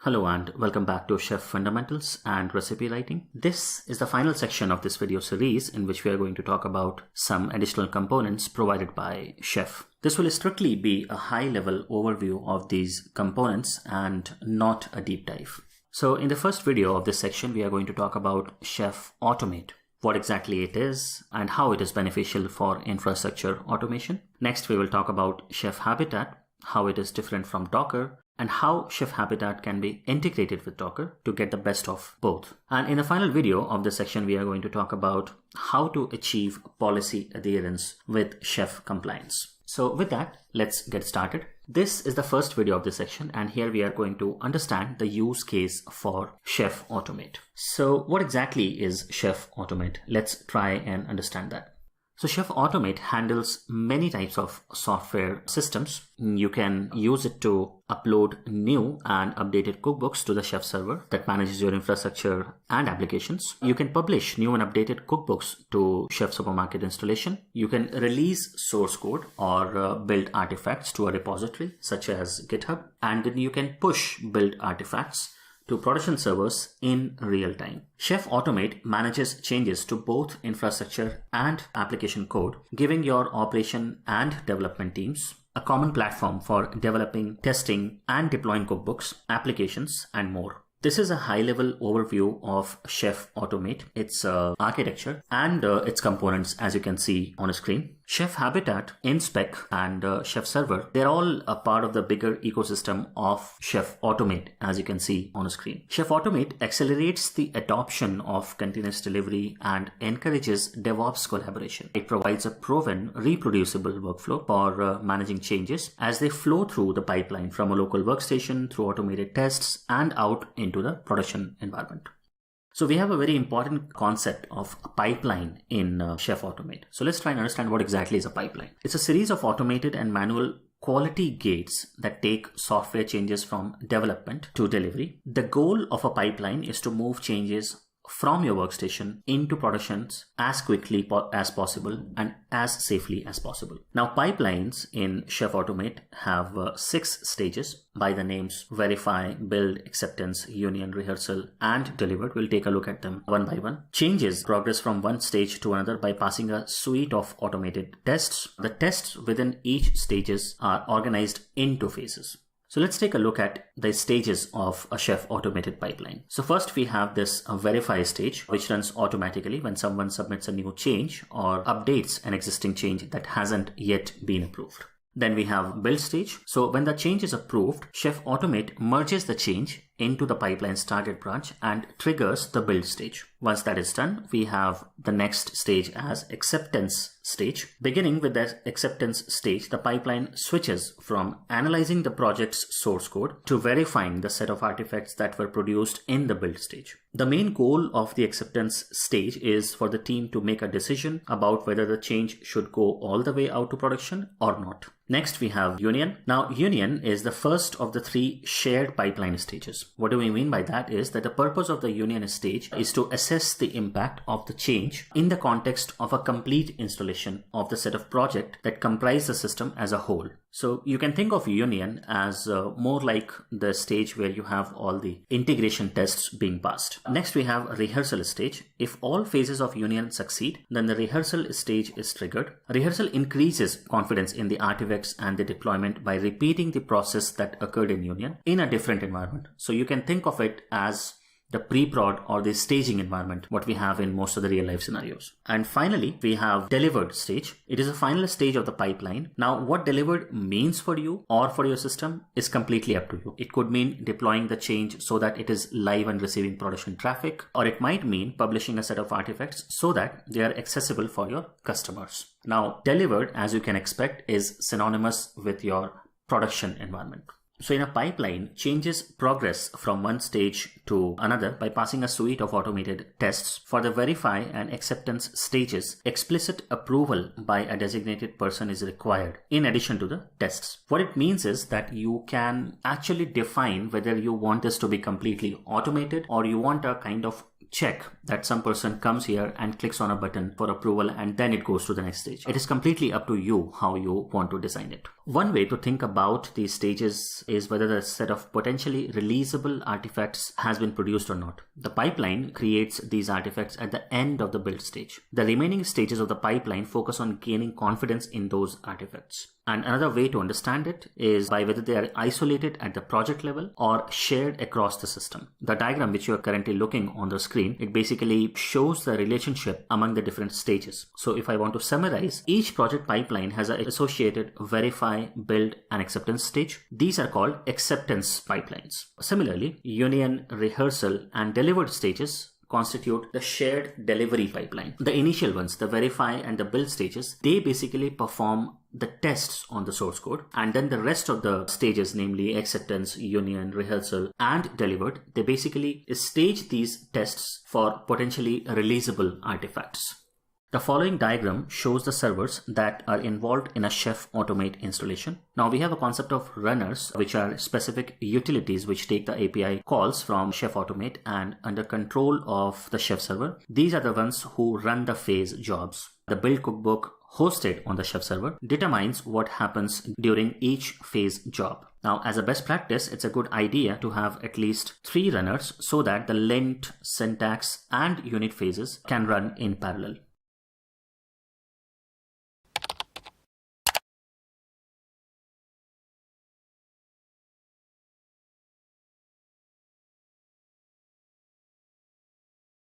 Hello and welcome back to Chef Fundamentals and Recipe Writing. This is the final section of this video series in which we are going to talk about some additional components provided by Chef. This will strictly be a high-level overview of these components and not a deep dive. So in the first video of this section, we are going to talk about Chef Automate, what exactly it is and how it is beneficial for infrastructure automation. Next, we will talk about Chef Habitat, how it is different from Docker, and how Chef Habitat can be integrated with Docker to get the best of both. And in the final video of this section, we are going to talk about how to achieve policy adherence with Chef compliance. So with that, let's get started. This is the first video of this section, and here we are going to understand the use case for Chef Automate. So what exactly is Chef Automate? Let's try and understand that. So Chef Automate handles many types of software systems. You can use it to upload new and updated cookbooks to the Chef server that manages your infrastructure and applications. You can publish new and updated cookbooks to Chef Supermarket installation. You can release source code or build artifacts to a repository such as GitHub. And then you can push build artifacts to production servers in real time. Chef Automate manages changes to both infrastructure and application code, giving your operation and development teams a common platform for developing, testing, and deploying cookbooks, applications, and more. This is a high-level overview of Chef Automate, its architecture, and its components, as you can see on a screen. Chef Habitat, InSpec, and Chef Server, they're all a part of the bigger ecosystem of Chef Automate, as you can see on a screen. Chef Automate accelerates the adoption of continuous delivery and encourages DevOps collaboration. It provides a proven, reproducible workflow for managing changes as they flow through the pipeline from a local workstation through automated tests and out into the production environment. So we have a very important concept of a pipeline in Chef Automate. So let's try and understand what exactly is a pipeline. It's a series of automated and manual quality gates that take software changes from development to delivery. The goal of a pipeline is to move changes from your workstation into productions as quickly as possible and as safely as possible. Now, pipelines in Chef Automate have 6 stages by the names verify, build, acceptance, union, rehearsal, and delivered. We'll take a look at them one by one. Changes progress from one stage to another by passing a suite of automated tests. The tests within each stages are organized into phases. So let's take a look at the stages of a Chef automated pipeline. So first we have this verify stage, which runs automatically when someone submits a new change or updates an existing change that hasn't yet been approved. Then we have build stage. So when the change is approved, Chef Automate merges the change into the pipeline's target branch and triggers the build stage. Once that is done, we have the next stage as acceptance stage. Beginning with the acceptance stage, the pipeline switches from analyzing the project's source code to verifying the set of artifacts that were produced in the build stage. The main goal of the acceptance stage is for the team to make a decision about whether the change should go all the way out to production or not. Next, we have union. Now, union is the first of the 3 shared pipeline stages. What do we mean by that is that the purpose of the union stage is to assess the impact of the change in the context of a complete installation of the set of projects that comprise the system as a whole. So you can think of union as more like the stage where you have all the integration tests being passed. Next, we have rehearsal stage. If all phases of union succeed, then the rehearsal stage is triggered. Rehearsal increases confidence in the artifacts and the deployment by repeating the process that occurred in union in a different environment. So you can think of it as the pre-prod or the staging environment, what we have in most of the real life scenarios. And finally, we have delivered stage. It is a final stage of the pipeline. Now, what delivered means for you or for your system is completely up to you. It could mean deploying the change so that it is live and receiving production traffic, or it might mean publishing a set of artifacts so that they are accessible for your customers. Now, delivered, as you can expect, is synonymous with your production environment. So in a pipeline, changes progress from one stage to another by passing a suite of automated tests. For the verify and acceptance stages, explicit approval by a designated person is required in addition to the tests. What it means is that you can actually define whether you want this to be completely automated or you want a kind of check that some person comes here and clicks on a button for approval and then it goes to the next stage. It is completely up to you how you want to design it. One way to think about these stages is whether the set of potentially releasable artifacts has been produced or not. The pipeline creates these artifacts at the end of the build stage. The remaining stages of the pipeline focus on gaining confidence in those artifacts. And another way to understand it is by whether they are isolated at the project level or shared across the system. The diagram which you are currently looking on the screen, it basically shows the relationship among the different stages. So if I want to summarize, each project pipeline has an associated verify, build, and acceptance stage. These are called acceptance pipelines. Similarly, union, rehearsal, and delivered stages constitute the shared delivery pipeline. The initial ones, the verify and the build stages, they basically perform the tests on the source code, and then the rest of the stages, namely acceptance, union, rehearsal, and delivered, they basically stage these tests for potentially releasable artifacts. The following diagram shows the servers that are involved in a Chef Automate installation. Now we have a concept of runners, which are specific utilities which take the API calls from Chef Automate and under control of the Chef server. These are the ones who run the phase jobs. The build cookbook hosted on the Chef server determines what happens during each phase job. Now, as a best practice, it's a good idea to have at least 3 runners so that the lint, syntax, and unit phases can run in parallel.